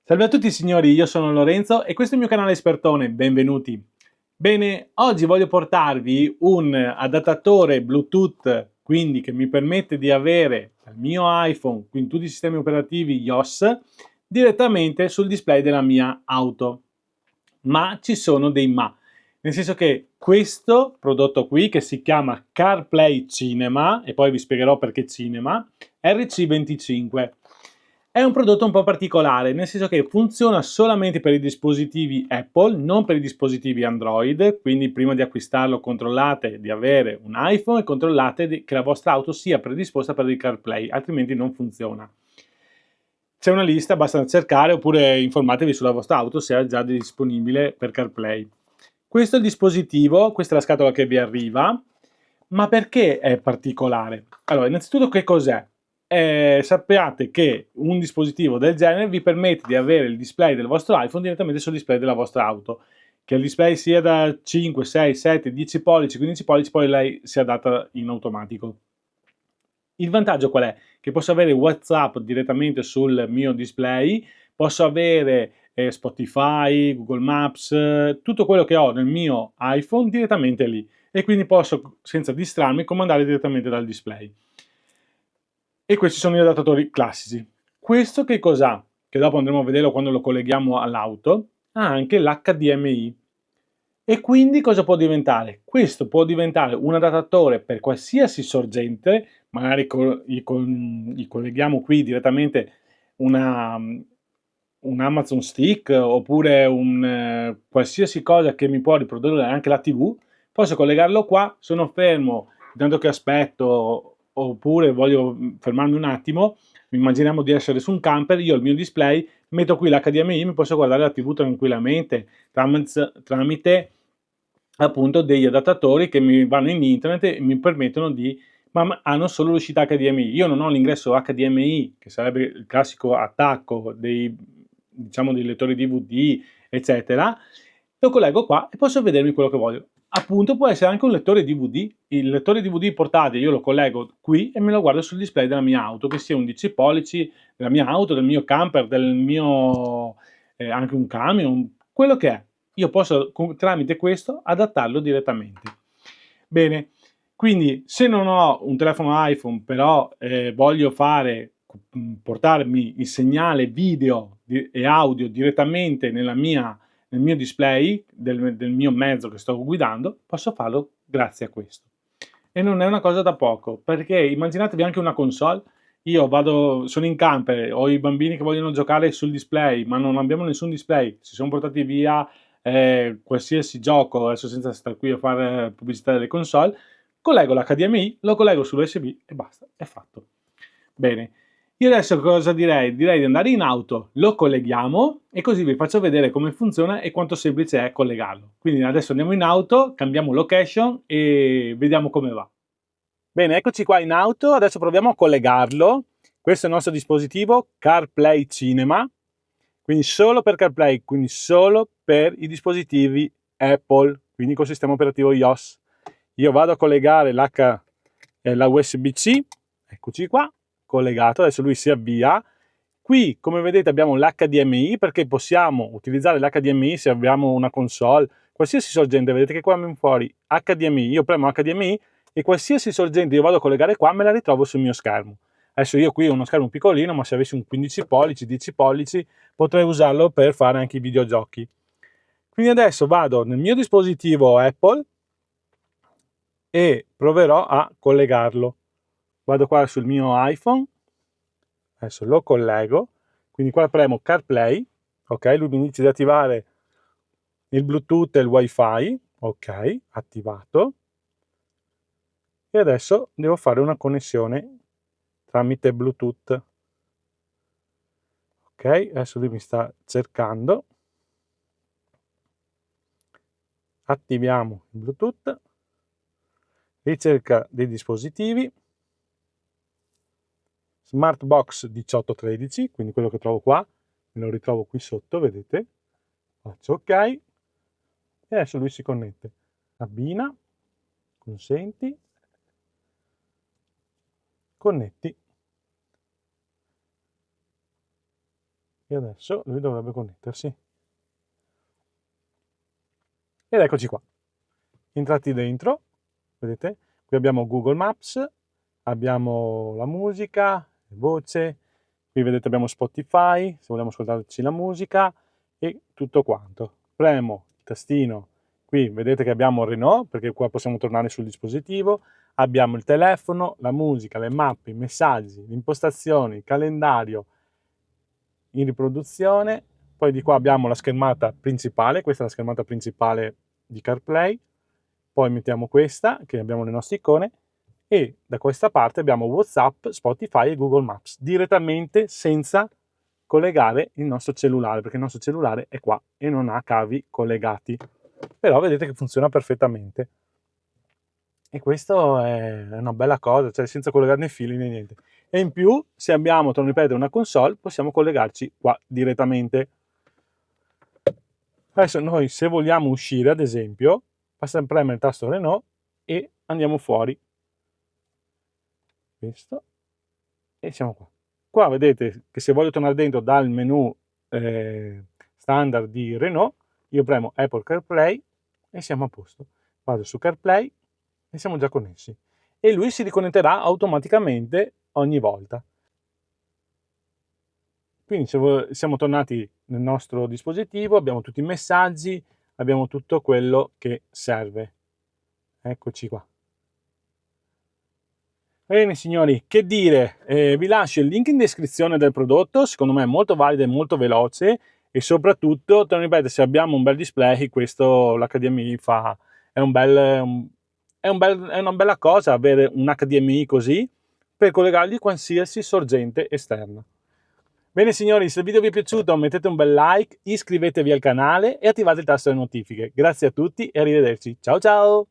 Salve a tutti signori, io sono Lorenzo e questo è il mio canale Espertone, benvenuti. Bene, oggi voglio portarvi un adattatore Bluetooth, quindi che mi permette di avere il mio iPhone, quindi tutti i sistemi operativi iOS, direttamente sul display della mia auto. Ma ci sono dei ma, nel senso che questo prodotto qui, che si chiama CarPlay Cinema, e poi vi spiegherò perché Cinema, RC25, è un prodotto un po' particolare, nel senso che funziona solamente per i dispositivi Apple, non per i dispositivi Android, quindi prima di acquistarlo controllate di avere un iPhone e controllate che la vostra auto sia predisposta per il CarPlay, altrimenti non funziona. C'è una lista, basta cercare oppure informatevi sulla vostra auto se è già disponibile per CarPlay. Questo è il dispositivo, questa è la scatola che vi arriva, ma perché è particolare? Allora, innanzitutto che cos'è? Sappiate che un dispositivo del genere vi permette di avere il display del vostro iPhone direttamente sul display della vostra auto, che il display sia da 5, 6, 7, 10 pollici, 15 pollici, poi lei si adatta in automatico. Il vantaggio qual è? Che posso avere WhatsApp direttamente sul mio display, posso avere Spotify, Google Maps, tutto quello che ho nel mio iPhone direttamente lì e quindi posso senza distrarmi comandare direttamente dal display. E questi sono gli adattatori classici. Questo che cos'ha? Che dopo andremo a vederlo quando lo colleghiamo all'auto, ha anche l'HDMI. E quindi cosa può diventare? Questo può diventare un adattatore per qualsiasi sorgente, magari gli colleghiamo qui direttamente una, un Amazon Stick oppure qualsiasi cosa che mi può riprodurre anche la TV, posso collegarlo qua, sono fermo, intanto che aspetto oppure voglio fermarmi un attimo, immaginiamo di essere su un camper, io ho il mio display, metto qui l'HDMI, mi posso guardare la TV tranquillamente tramite appunto degli adattatori che mi vanno in internet e mi permettono di ma hanno solo l'uscita HDMI. Io non ho l'ingresso HDMI, che sarebbe il classico attacco dei, diciamo, dei lettori DVD, eccetera. Lo collego qua e posso vedermi quello che voglio. Appunto può essere anche un lettore DVD. Il lettore DVD portatile io lo collego qui e me lo guardo sul display della mia auto, che sia 11 pollici, della mia auto, del mio camper, del mio anche un camion, quello che è. Io posso tramite questo adattarlo direttamente. Bene, quindi se non ho un telefono iPhone, però voglio portarmi il segnale video e audio direttamente nel mio display del mio mezzo che sto guidando, posso farlo grazie a questo. E non è una cosa da poco, perché immaginatevi anche una console. Sono in camper, ho i bambini che vogliono giocare sul display, ma non abbiamo nessun display, si sono portati via qualsiasi gioco, adesso senza stare qui a fare pubblicità delle console, collego l'HDMI, lo collego sull'USB e basta, è fatto. Bene, io adesso cosa direi? Direi di andare in auto, lo colleghiamo e così vi faccio vedere come funziona e quanto semplice è collegarlo. Quindi adesso andiamo in auto, cambiamo location e vediamo come va. Bene, eccoci qua in auto, adesso proviamo a collegarlo. Questo è il nostro dispositivo CarPlay Cinema, quindi solo per CarPlay, quindi solo per i dispositivi Apple, quindi col sistema operativo iOS. Io vado a collegare la USB-C, eccoci qua, collegato, adesso lui si avvia. Qui, come vedete, abbiamo l'HDMI perché possiamo utilizzare l'HDMI se abbiamo una console, qualsiasi sorgente, vedete che qua viene fuori HDMI, io premo HDMI e qualsiasi sorgente io vado a collegare qua me la ritrovo sul mio schermo. Adesso io qui ho uno schermo piccolino, ma se avessi un 15 pollici, 10 pollici, potrei usarlo per fare anche i videogiochi. Quindi adesso vado nel mio dispositivo Apple e proverò a collegarlo. Vado qua sul mio iPhone, adesso lo collego, quindi qua premo CarPlay, ok, lui mi inizia ad attivare il Bluetooth e il Wi-Fi, ok, attivato, e adesso devo fare una connessione tramite Bluetooth. Ok, adesso lui mi sta cercando, attiviamo il Bluetooth, ricerca dei dispositivi, Smartbox 1813, quindi quello che trovo qua, me lo ritrovo qui sotto, vedete, faccio ok, e adesso lui si connette, abbina, consenti, connetti, e adesso lui dovrebbe connettersi. Ed eccoci qua, entrati dentro, vedete? Qui abbiamo Google Maps, abbiamo la musica, voce, qui vedete abbiamo Spotify, se vogliamo ascoltarci la musica e tutto quanto. Premo il tastino, qui vedete che abbiamo Renault, perché qua possiamo tornare sul dispositivo, abbiamo il telefono, la musica, le mappe, i messaggi, le impostazioni, il calendario in riproduzione, poi di qua abbiamo la schermata principale, questa è la schermata principale di CarPlay, poi mettiamo questa, che abbiamo le nostre icone, e da questa parte abbiamo WhatsApp, Spotify e Google Maps, direttamente senza collegare il nostro cellulare, perché il nostro cellulare è qua e non ha cavi collegati. Però vedete che funziona perfettamente. E questo è una bella cosa, cioè senza collegare né fili né niente. E in più, se abbiamo, torno a ripetere, una console, possiamo collegarci qua direttamente. Adesso noi, se vogliamo uscire, ad esempio, basta premere il tasto Renault e andiamo fuori. Questo. E siamo qua. Qua vedete che se voglio tornare dentro dal menu standard di Renault, io premo Apple CarPlay e siamo a posto. Vado su CarPlay e siamo già connessi. E lui si riconnetterà automaticamente ogni volta. Quindi siamo tornati nel nostro dispositivo, abbiamo tutti i messaggi, abbiamo tutto quello che serve. Eccoci qua. Bene signori, che dire, vi lascio il link in descrizione del prodotto, secondo me è molto valido e molto veloce e soprattutto, te lo ripeto, se abbiamo un bel display, questo l'HDMI fa, è una bella cosa avere un HDMI così per collegargli qualsiasi sorgente esterna. Bene signori, se il video vi è piaciuto mettete un bel like, iscrivetevi al canale e attivate il tasto delle notifiche. Grazie a tutti e arrivederci. Ciao ciao!